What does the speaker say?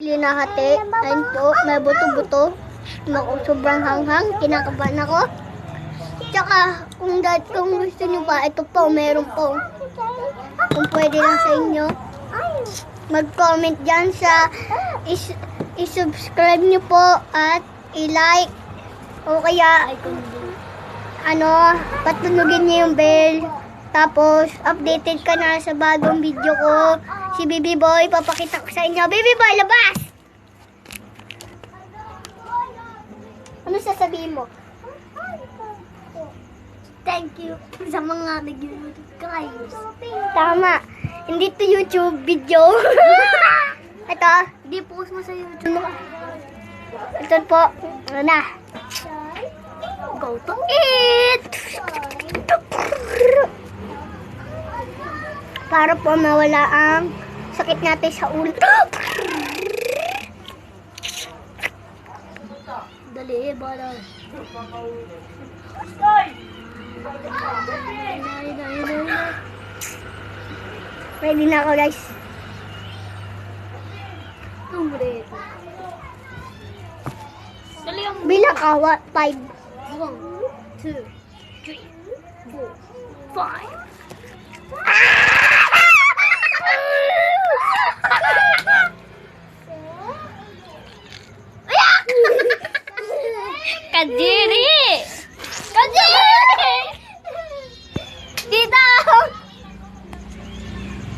Linahati. Ayun po, may buto-buto. Sobrang hanghang. Kinakabahan ako. Tsaka, kung gusto nyo pa, ito po, meron po. Kung pwede lang sa inyo, mag-comment dyan sa i-subscribe nyo po at i-like. O kaya, patunugin nyo yung bell. Tapos, updated ka na sa bagong video ko. Si Baby Boy, papakita ko sa inyo. Baby Boy, labas! Ano sasabihin mo? Thank you sa mga nag-YouTube guys. Tama. Hindi to YouTube video. Ito, hindi post mo sa YouTube. Ito po. Ano na? Go to eat! Para po mawala ang sakit natin sa ulo. Dali, bala. Ready na ako, guys. Bilang ka, 5. 1, 2, 3, 4, 5. Kadiri!